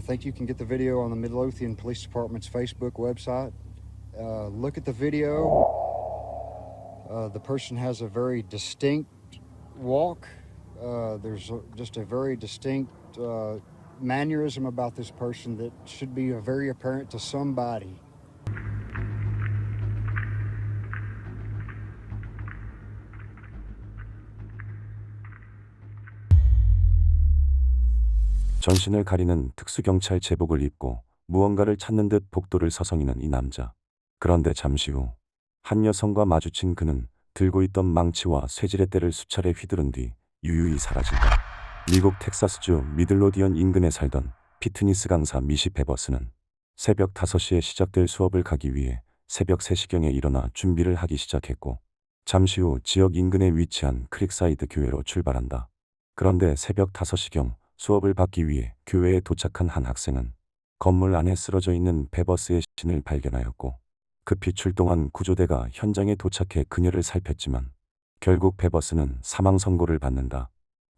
think you can get the video on the Midlothian Police Department's Facebook website. Look at the video. The person has a very distinct walk. There's just a very distinct mannerism about this person that should be very apparent to somebody. 전신을 가리는 특수경찰 제복을 입고 무언가를 찾는 듯 복도를 서성이는 이 남자. 그런데 잠시 후 한 여성과 마주친 그는 들고 있던 망치와 쇠질의 때를 수차례 휘두른 뒤 유유히 사라진다. 미국 텍사스주 미들로디언 인근에 살던 피트니스 강사 미시 베버스는 새벽 5시에 시작될 수업을 가기 위해 새벽 3시경에 일어나 준비를 하기 시작했고 잠시 후 지역 인근에 위치한 크릭사이드 교회로 출발한다. 그런데 새벽 5시경 수업을 받기 위해 교회에 도착한 한 학생은 건물 안에 쓰러져 있는 베버스의 시신을 발견하였고 급히 출동한 구조대가 현장에 도착해 그녀를 살폈지만 결국 베버스는 사망 선고를 받는다.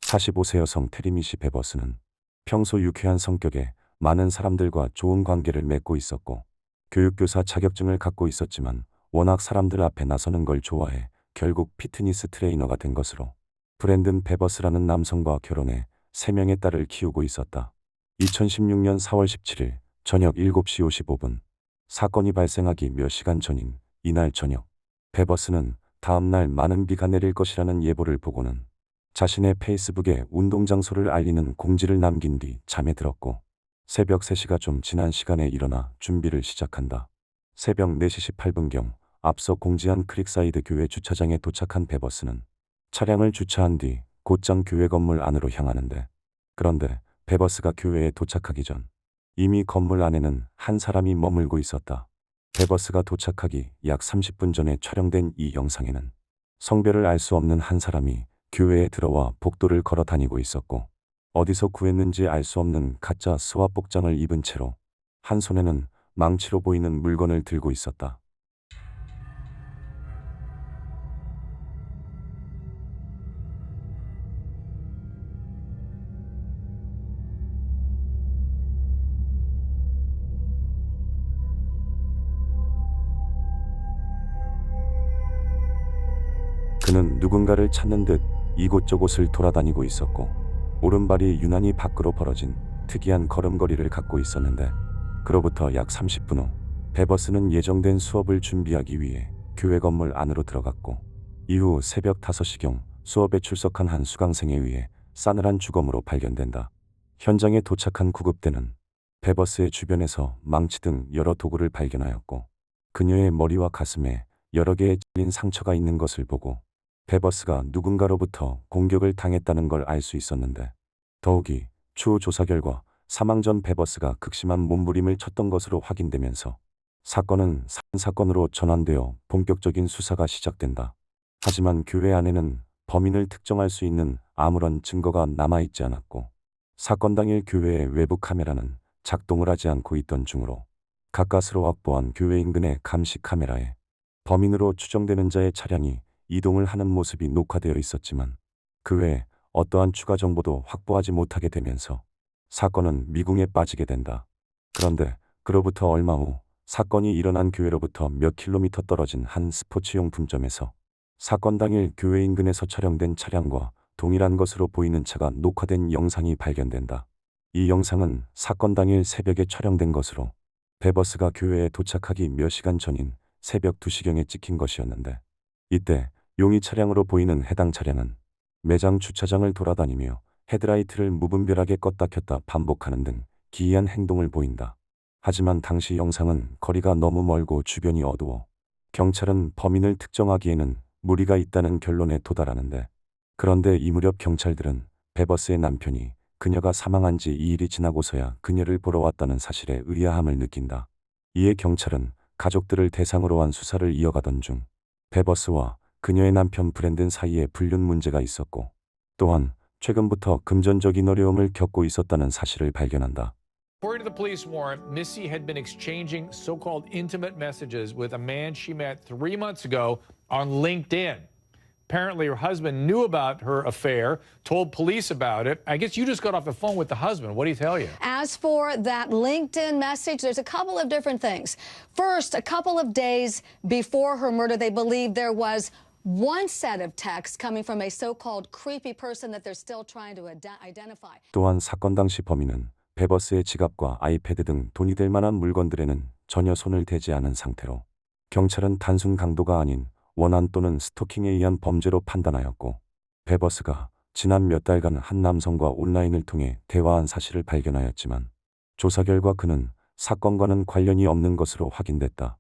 45세 여성 테리미시 베버스는 평소 유쾌한 성격에 많은 사람들과 좋은 관계를 맺고 있었고 교육교사 자격증을 갖고 있었지만 워낙 사람들 앞에 나서는 걸 좋아해 결국 피트니스 트레이너가 된 것으로 브랜든 베버스라는 남성과 결혼해 3명의 딸을 키우고 있었다. 2016년 4월 17일 저녁 7시 55분 사건이 발생하기 몇 시간 전인 이날 저녁 베버스는 다음날 많은 비가 내릴 것이라는 예보를 보고는 자신의 페이스북에 운동 장소를 알리는 공지를 남긴 뒤 잠에 들었고 새벽 3시가 좀 지난 시간에 일어나 준비를 시작한다. 새벽 4시 18분경 앞서 공지한 크릭사이드 교회 주차장에 도착한 베버스는 차량을 주차한 뒤 곧장 교회 건물 안으로 향하는데 그런데 베버스가 교회에 도착하기 전 이미 건물 안에는 한 사람이 머물고 있었다. 베버스가 도착하기 약 30분 전에 촬영된 이 영상에는 성별을 알 수 없는 한 사람이 교회에 들어와 복도를 걸어 다니고 있었고 어디서 구했는지 알 수 없는 가짜 스와 복장을 입은 채로 한 손에는 망치로 보이는 물건을 들고 있었다. 그는 누군가를 찾는 듯 이곳저곳을 돌아다니고 있었고 오른발이 유난히 밖으로 벌어진 특이한 걸음걸이를 갖고 있었는데 그로부터 약 30분 후 베버스는 예정된 수업을 준비하기 위해 교회 건물 안으로 들어갔고 이후 새벽 5시경 수업에 출석한 한 수강생에 의해 싸늘한 주검으로 발견된다. 현장에 도착한 구급대는 베버스의 주변에서 망치 등 여러 도구를 발견하였고 그녀의 머리와 가슴에 여러 개의 찔린 상처가 있는 것을 보고 베버스가 누군가로부터 공격을 당했다는 걸 알 수 있었는데 더욱이 추후 조사 결과 사망 전 베버스가 극심한 몸부림을 쳤던 것으로 확인되면서 사건은 살인사건으로 전환되어 본격적인 수사가 시작된다. 하지만 교회 안에는 범인을 특정할 수 있는 아무런 증거가 남아있지 않았고 사건 당일 교회의 외부 카메라는 작동을 하지 않고 있던 중으로 가까스로 확보한 교회 인근의 감시 카메라에 범인으로 추정되는 자의 차량이 이동을 하는 모습이 녹화되어 있었지만 그 외에 어떠한 추가 정보도 확보하지 못하게 되면서 사건은 미궁에 빠지게 된다. 그런데 그로부터 얼마 후 사건이 일어난 교회로부터 몇 킬로미터 떨어진 한 스포츠용품점에서 사건 당일 교회 인근에서 촬영된 차량과 동일한 것으로 보이는 차가 녹화된 영상이 발견된다. 이 영상은 사건 당일 새벽에 촬영된 것으로 베버스가 교회에 도착하기 몇 시간 전인 새벽 2시경에 찍힌 것이었는데 이때 용의 차량으로 보이는 해당 차량은 매장 주차장을 돌아다니며 헤드라이트를 무분별하게 껐다 켰다 반복하는 등 기이한 행동을 보인다. 하지만 당시 영상은 거리가 너무 멀고 주변이 어두워 경찰은 범인을 특정하기에는 무리가 있다는 결론에 도달하는데 그런데 이 무렵 경찰들은 베버스의 남편이 그녀가 사망한 지 2일이 지나고서야 그녀를 보러 왔다는 사실에 의아함을 느낀다. 이에 경찰은 가족들을 대상으로 한 수사를 이어가던 중 베버스와 그녀의 남편 브랜든 사이에 불륜 문제가 있었고 또한 최근부터 금전적인 어려움을 겪고 있었다는 사실을 발견한다. According to the police warrant, Missy had been exchanging so-called intimate messages with a man she met 3 months ago on LinkedIn. Apparently, her husband knew about her affair, told police about it. I guess you just got off the phone with the husband. What did he tell you? As for that LinkedIn message, there's a couple of different things. First, a couple of days before her murder, they believe there was one set of texts coming from a so-called creepy person that they're still trying to identify. 또한 사건 당시 범인은 베버스의 지갑과 아이패드 등 돈이 될 만한 물건들에는 전혀 손을 대지 않은 상태로 경찰은 단순 강도가 아닌 원한 또는 스토킹에 의한 범죄로 판단하였고, 베버스가 지난 몇 달간 한 남성과 온라인을 통해 대화한 사실을 발견하였지만 조사 결과 그는 사건과는 관련이 없는 것으로 확인됐다.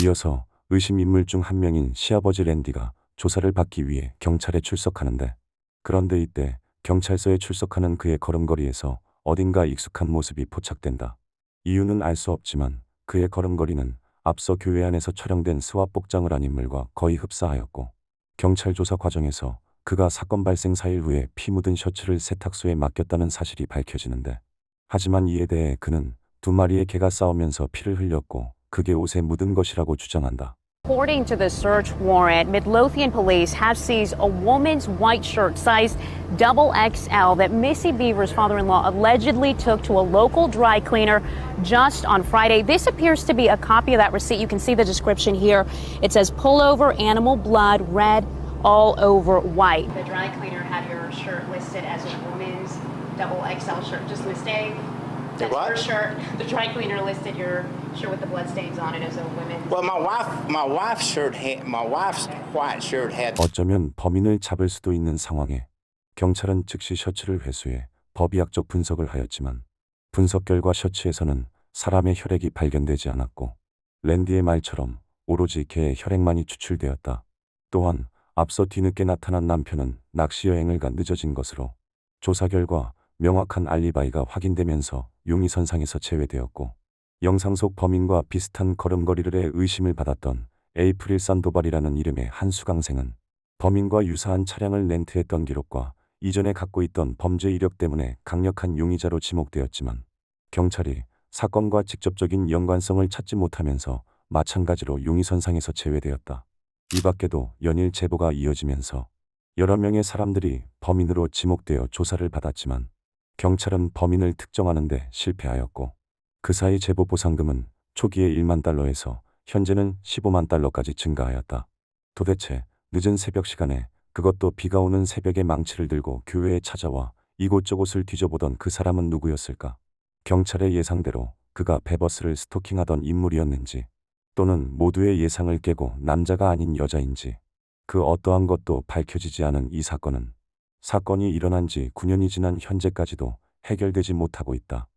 이어서 의심 인물 중 한 명인 시아버지 랜디가 조사를 받기 위해 경찰에 출석하는데, 그런데 이때 경찰서에 출석하는 그의 걸음걸이에서 어딘가 익숙한 모습이 포착된다. 이유는 알 수 없지만 그의 걸음걸이는 앞서 교회 안에서 촬영된 스왑 복장을 한 인물과 거의 흡사하였고, 경찰 조사 과정에서 그가 사건 발생 4일 후에 피 묻은 셔츠를 세탁소에 맡겼다는 사실이 밝혀지는데, 하지만 이에 대해 그는 두 마리의 개가 싸우면서 피를 흘렸고 그게 옷에 묻은 것이라고 주장한다. According to the search warrant, Midlothian police have seized a woman's white shirt, size XXL, that Missy Beaver's father-in-law allegedly took to a local dry cleaner just on Friday. This appears to be a copy of that receipt. You can see the description here. It says pullover, animal blood, red, all over white. The dry cleaner had your shirt listed as a woman's XXL shirt. Just mistake. That's your shirt. The dry cleaner listed your shirt with the blood stains on it as a women's. Well, my wife's white shirt had. 어쩌면 범인을 잡을 수도 있는 상황에 경찰은 즉시 셔츠를 회수해 법의학적 분석을 하였지만, 분석 결과 셔츠에서는 사람의 혈액이 발견되지 않았고 랜디의 말처럼 오로지 개의 혈액만이 추출되었다. 또한 앞서 뒤늦게 나타난 남편은 낚시 여행을 가 늦어진 것으로 조사 결과 명확한 알리바이가 확인되면서 용의선상에서 제외되었고, 영상 속 범인과 비슷한 걸음걸이를 해 의심을 받았던 에이프릴 산도발이라는 이름의 한 수강생은 범인과 유사한 차량을 렌트했던 기록과 이전에 갖고 있던 범죄 이력 때문에 강력한 용의자로 지목되었지만, 경찰이 사건과 직접적인 연관성을 찾지 못하면서 마찬가지로 용의선상에서 제외되었다. 이 밖에도 연일 제보가 이어지면서 여러 명의 사람들이 범인으로 지목되어 조사를 받았지만 경찰은 범인을 특정하는 데 실패하였고, 그 사이 제보 보상금은 초기에 1만 달러에서 현재는 15만 달러까지 증가하였다. 도대체 늦은 새벽 시간에, 그것도 비가 오는 새벽에 망치를 들고 교회에 찾아와 이곳저곳을 뒤져보던 그 사람은 누구였을까? 경찰의 예상대로 그가 베버스를 스토킹하던 인물이었는지, 또는 모두의 예상을 깨고 남자가 아닌 여자인지, 그 어떠한 것도 밝혀지지 않은 이 사건은 사건이 일어난 지 9년이 지난 현재까지도 해결되지 못하고 있다.